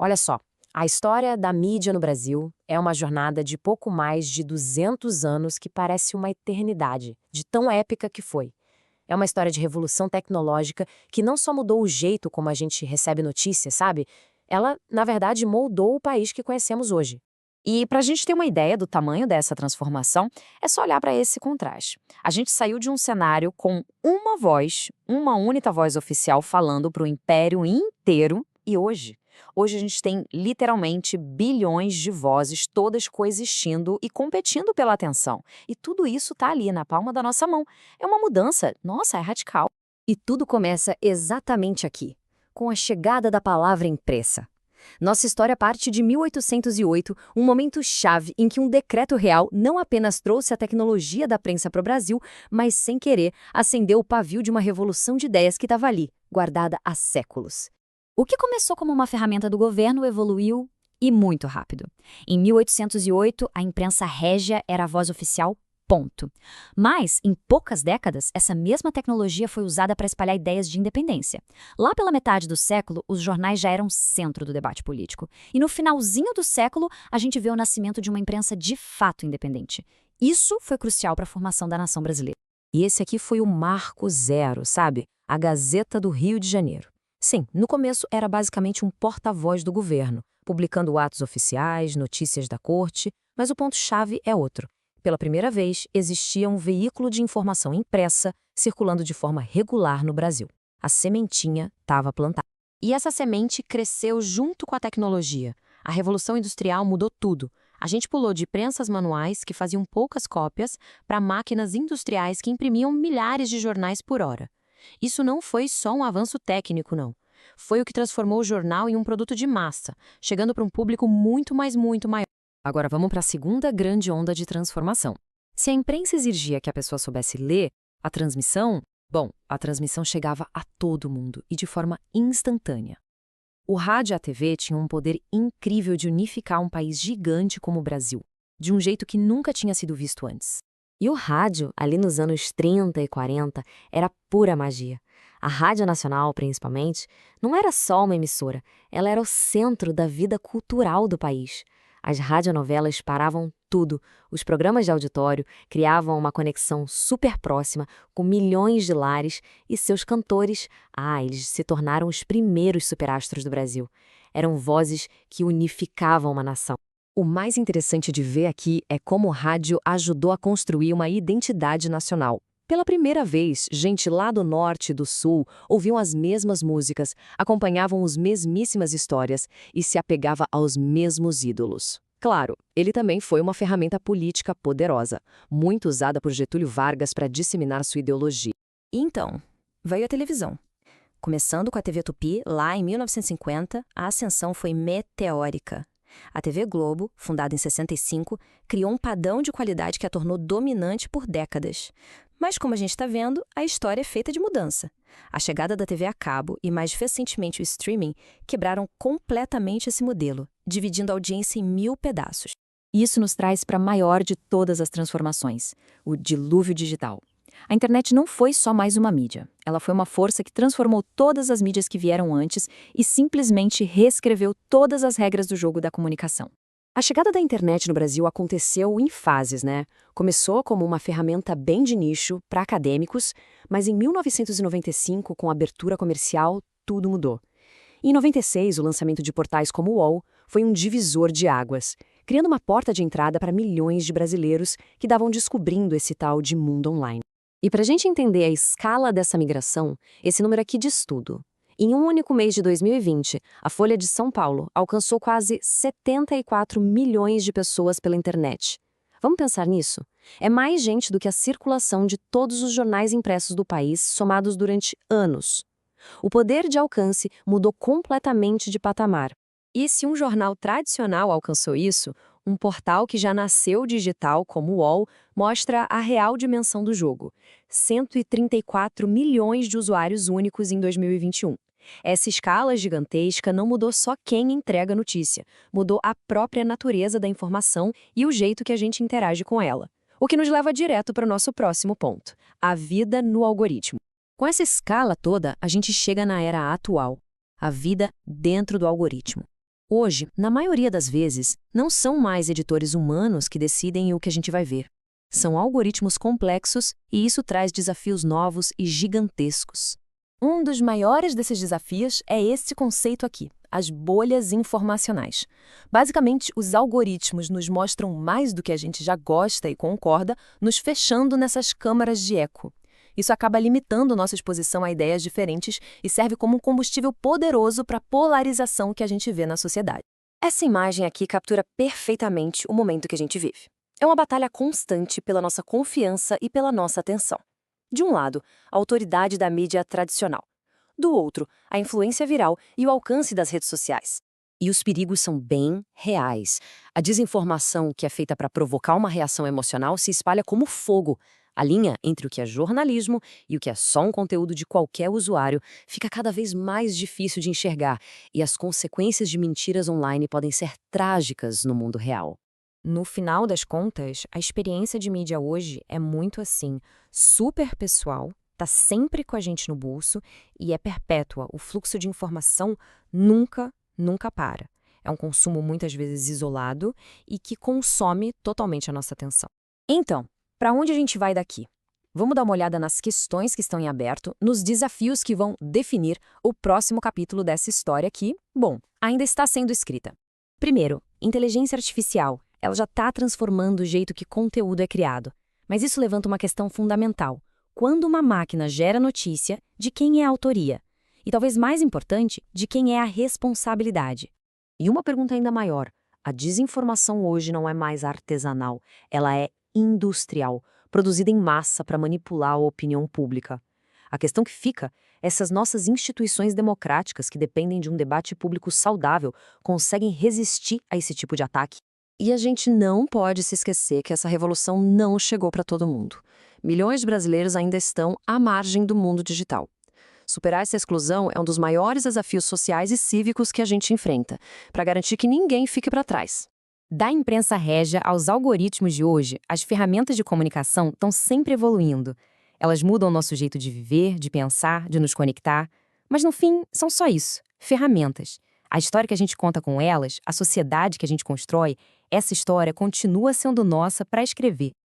Olha só, a história da mídia no Brasil é uma jornada de pouco mais de 200 anos que parece uma eternidade, de tão épica que foi. É uma história de revolução tecnológica que não só mudou o jeito como a gente recebe notícias, sabe? Ela, na verdade, moldou o país que conhecemos hoje. E para a gente ter uma ideia do tamanho dessa transformação, é só olhar para esse contraste. A gente saiu de um cenário com uma voz, uma única voz oficial falando para o império inteiro, e hoje a gente tem literalmente bilhões de vozes, todas coexistindo e competindo pela atenção. E tudo isso está ali na palma da nossa mão. É uma mudança, nossa, é radical. E tudo começa exatamente aqui, com a chegada da palavra impressa. Nossa história parte de 1808, um momento chave em que um decreto real não apenas trouxe a tecnologia da prensa para o Brasil, mas, sem querer, acendeu o pavio de uma revolução de ideias que estava ali, guardada há séculos. O que começou como uma ferramenta do governo evoluiu e muito rápido. Em 1808, a imprensa régia era a voz oficial. Ponto. Mas, em poucas décadas, essa mesma tecnologia foi usada para espalhar ideias de independência. Lá pela metade do século, os jornais já eram centro do debate político. E no finalzinho do século, a gente vê o nascimento de uma imprensa de fato independente. Isso foi crucial para a formação da nação brasileira. E esse aqui foi o marco zero, sabe? A Gazeta do Rio de Janeiro. Sim, no começo era basicamente um porta-voz do governo, publicando atos oficiais, notícias da corte, mas o ponto-chave é outro. Pela primeira vez, existia um veículo de informação impressa circulando de forma regular no Brasil. A sementinha estava plantada. E essa semente cresceu junto com a tecnologia. A Revolução Industrial mudou tudo. A gente pulou de prensas manuais, que faziam poucas cópias, para máquinas industriais que imprimiam milhares de jornais por hora. Isso não foi só um avanço técnico, não. Foi o que transformou o jornal em um produto de massa, chegando para um público muito maior. Agora vamos para a segunda grande onda de transformação. Se a imprensa exigia que a pessoa soubesse ler, a transmissão chegava a todo mundo e de forma instantânea. O rádio e a TV tinham um poder incrível de unificar um país gigante como o Brasil, de um jeito que nunca tinha sido visto antes. E o rádio, ali nos anos 30 e 40, era pura magia. A Rádio Nacional, principalmente, não era só uma emissora, ela era o centro da vida cultural do país. As radionovelas paravam tudo. Os programas de auditório criavam uma conexão super próxima com milhões de lares e seus cantores, eles se tornaram os primeiros superastros do Brasil. Eram vozes que unificavam uma nação. O mais interessante de ver aqui é como o rádio ajudou a construir uma identidade nacional. Pela primeira vez, gente lá do norte e do sul ouviam as mesmas músicas, acompanhavam as mesmíssimas histórias e se apegava aos mesmos ídolos. Claro, ele também foi uma ferramenta política poderosa, muito usada por Getúlio Vargas para disseminar sua ideologia. E então, veio a televisão. Começando com a TV Tupi, lá em 1950, a ascensão foi meteórica. A TV Globo, fundada em 65, criou um padrão de qualidade que a tornou dominante por décadas. Mas, como a gente está vendo, a história é feita de mudança. A chegada da TV a cabo e, mais recentemente, o streaming quebraram completamente esse modelo, dividindo a audiência em 1000 pedaços. Isso nos traz para a maior de todas as transformações, o dilúvio digital. A internet não foi só mais uma mídia. Ela foi uma força que transformou todas as mídias que vieram antes e simplesmente reescreveu todas as regras do jogo da comunicação. A chegada da internet no Brasil aconteceu em fases, né? Começou como uma ferramenta bem de nicho para acadêmicos, mas em 1995, com a abertura comercial, tudo mudou. Em 96, o lançamento de portais como o UOL foi um divisor de águas, criando uma porta de entrada para milhões de brasileiros que estavam descobrindo esse tal de mundo online. E para a gente entender a escala dessa migração, esse número aqui diz tudo. Em um único mês de 2020, a Folha de São Paulo alcançou quase 74 milhões de pessoas pela internet. Vamos pensar nisso? É mais gente do que a circulação de todos os jornais impressos do país somados durante anos. O poder de alcance mudou completamente de patamar. E se um jornal tradicional alcançou isso, um portal que já nasceu digital, como o UOL, mostra a real dimensão do jogo. 134 milhões de usuários únicos em 2021. Essa escala gigantesca não mudou só quem entrega a notícia, mudou a própria natureza da informação e o jeito que a gente interage com ela. O que nos leva direto para o nosso próximo ponto, a vida no algoritmo. Com essa escala toda, a gente chega na era atual, a vida dentro do algoritmo. Hoje, na maioria das vezes, não são mais editores humanos que decidem o que a gente vai ver. São algoritmos complexos e isso traz desafios novos e gigantescos. Um dos maiores desses desafios é esse conceito aqui, as bolhas informacionais. Basicamente, os algoritmos nos mostram mais do que a gente já gosta e concorda, nos fechando nessas câmaras de eco. Isso acaba limitando nossa exposição a ideias diferentes e serve como um combustível poderoso para a polarização que a gente vê na sociedade. Essa imagem aqui captura perfeitamente o momento que a gente vive. É uma batalha constante pela nossa confiança e pela nossa atenção. De um lado, a autoridade da mídia tradicional. Do outro, a influência viral e o alcance das redes sociais. E os perigos são bem reais. A desinformação que é feita para provocar uma reação emocional se espalha como fogo. A linha entre o que é jornalismo e o que é só um conteúdo de qualquer usuário fica cada vez mais difícil de enxergar, e as consequências de mentiras online podem ser trágicas no mundo real. No final das contas, a experiência de mídia hoje é muito assim, super pessoal, tá sempre com a gente no bolso e é perpétua. O fluxo de informação nunca para. É um consumo muitas vezes isolado e que consome totalmente a nossa atenção. Então, para onde a gente vai daqui? Vamos dar uma olhada nas questões que estão em aberto, nos desafios que vão definir o próximo capítulo dessa história que, bom, ainda está sendo escrita. Primeiro, inteligência artificial. Ela já está transformando o jeito que conteúdo é criado. Mas isso levanta uma questão fundamental. Quando uma máquina gera notícia, de quem é a autoria? E talvez mais importante, de quem é a responsabilidade? E uma pergunta ainda maior. A desinformação hoje não é mais artesanal, ela é industrial, produzida em massa para manipular a opinião pública. A questão que fica, essas nossas instituições democráticas que dependem de um debate público saudável conseguem resistir a esse tipo de ataque? E a gente não pode se esquecer que essa revolução não chegou para todo mundo. Milhões de brasileiros ainda estão à margem do mundo digital. Superar essa exclusão é um dos maiores desafios sociais e cívicos que a gente enfrenta, para garantir que ninguém fique para trás. Da imprensa régia aos algoritmos de hoje, as ferramentas de comunicação estão sempre evoluindo. Elas mudam o nosso jeito de viver, de pensar, de nos conectar. Mas no fim, são só isso, ferramentas. A história que a gente conta com elas, a sociedade que a gente constrói, essa história continua sendo nossa para escrever.